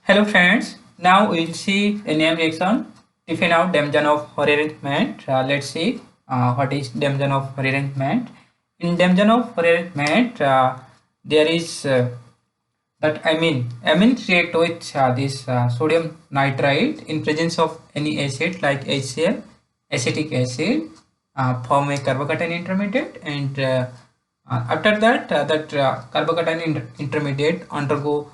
Hello friends, now we'll see a name reaction. Define out dimension of rearrangement. Let's see what is dimension of rearrangement. In dimension of rearrangement, there is that amine react with this sodium nitrite in presence of any acid like HCl, acetic acid, form a carbocation intermediate, and after that, carbocation intermediate undergo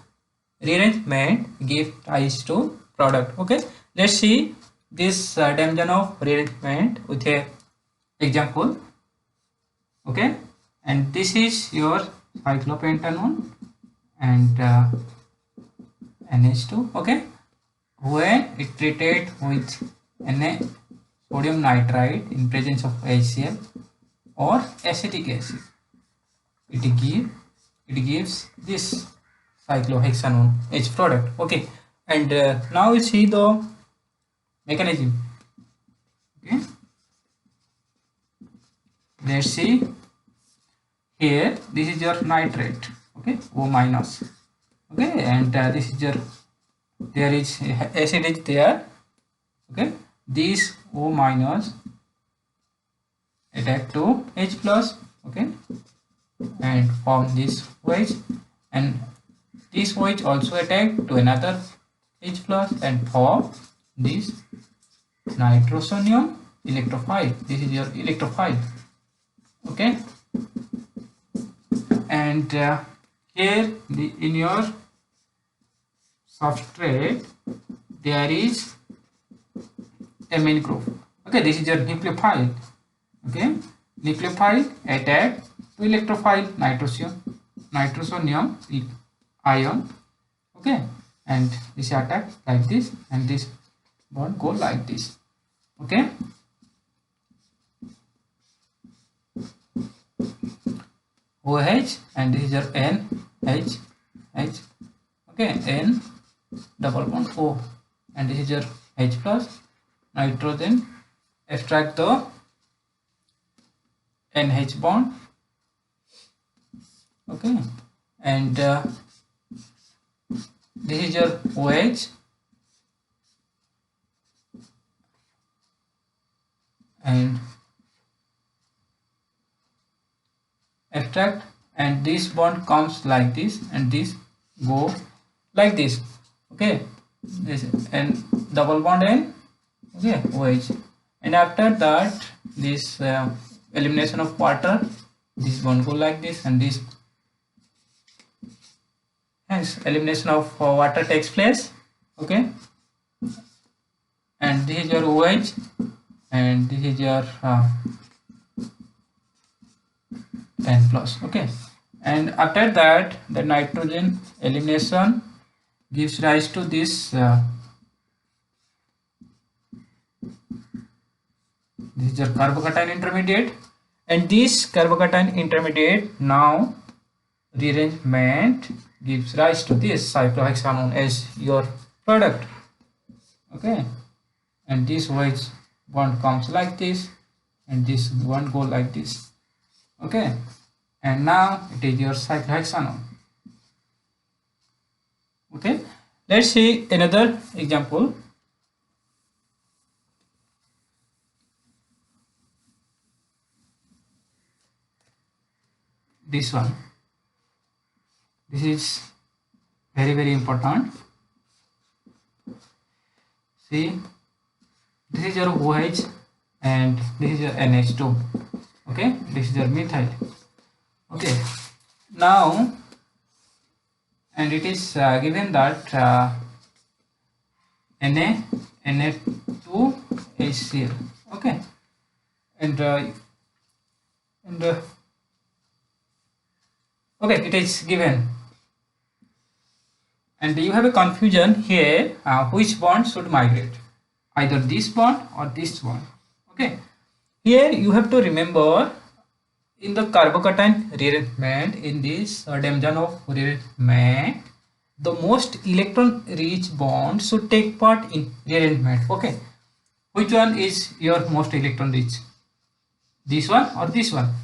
rearrangement give rise to product. Okay, let's see this dimension of rearrangement with a example. Okay, and this is your cyclopentanone and NH2. Okay, when it treated with Na sodium nitrite in presence of HCl or acetic acid, it gives this cyclohexanone H product. Okay, and now we see the mechanism. Okay, let's see here. This is your nitrate. Okay, O minus. Okay, and this is your, there is acid is there. Okay, this O minus attack to H plus. Okay, and form this wedge, and this wedge also attack to another H plus and form this nitrosonium electrophile. This is your electrophile. Okay, and here in your substrate there is amine group. Okay, this is your nucleophile. Okay, nucleophile attack to electrophile nitrosonium ion. Okay, and this attack like this, and this bond go like this. Okay, OH, and this is your NH. Okay, N double bond O, and this is your H plus nitrogen. Extract the NH bond. Okay, and this is your OH, and extract, and this bond comes like this, and this go like this. Okay, this and double bond N. Okay, OH, and after that this elimination of water, this bond go like this, and this, hence elimination of water takes place. Okay, and this is your OH, and this is your N plus. Okay, and after that the nitrogen elimination gives rise to this this is your carbocation intermediate, and this carbocation intermediate now rearrangement gives rise to this cyclohexanone as your product. Okay, and this wedge bond comes like this, and this one go like this. Okay, and now it is your cyclohexanone. Okay, let's see another example. This one, this is very important. See, this is your OH, and this is your NH2. Okay, this is your methyl. Okay, now, and it is given that Na2HCl. Okay, and okay, it is given, and you have a confusion here. Which bond should migrate, either this bond or this bond? Okay, here you have to remember, in the carbocation rearrangement, in this dimension of rearrangement, the most electron rich bond should take part in rearrangement. Okay, which one is your most electron rich, this one or this one?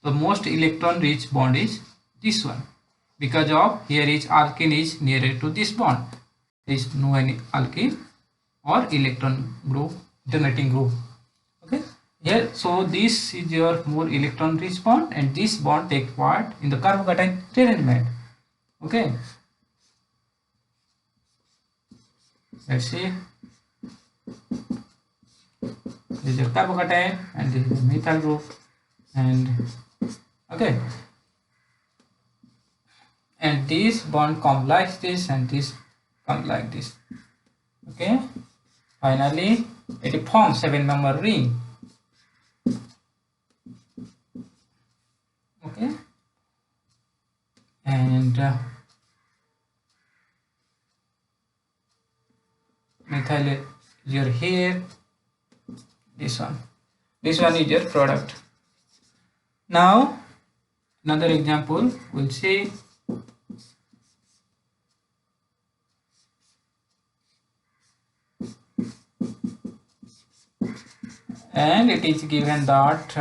The most electron rich bond is this one. because of here is alkene is nearer to this bond. There is no any alkene or electron group, alternating group. Okay, here so this is your more electron rich bond, and this bond takes part in the carbocation rearrangement. Okay, let's see. This is your carbocation and this is the methyl group, and okay, and this bond come like this and this come like this. Okay, finally it forms 7-member ring. Okay, and methyl is your here, this one is your product. Now another example we'll see. And it is given that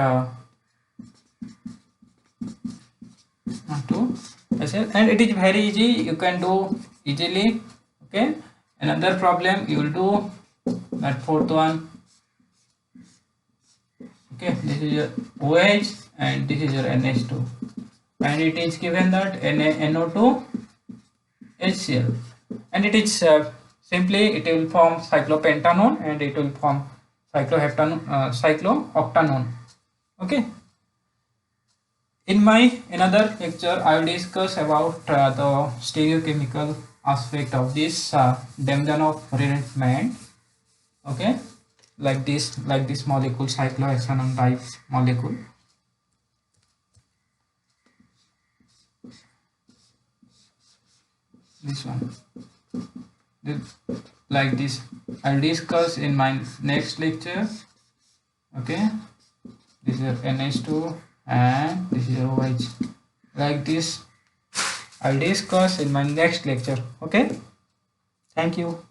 and it is very easy, you can do easily. Okay, another problem you will do that fourth one. Okay, this is your OH and this is your NH2, and it is given that NO2 HCl, and it is simply it will form cyclopentanone and it will form cyclooctanone. Okay, in my another lecture I will discuss about the stereochemical aspect of this Demjanov rearrangement. Okay, like this molecule, cyclohexanone type molecule. This one, like this I'll discuss in my next lecture. Okay, this is your NH2 and this is your OH. Like this I'll discuss in my next lecture. Okay, thank you.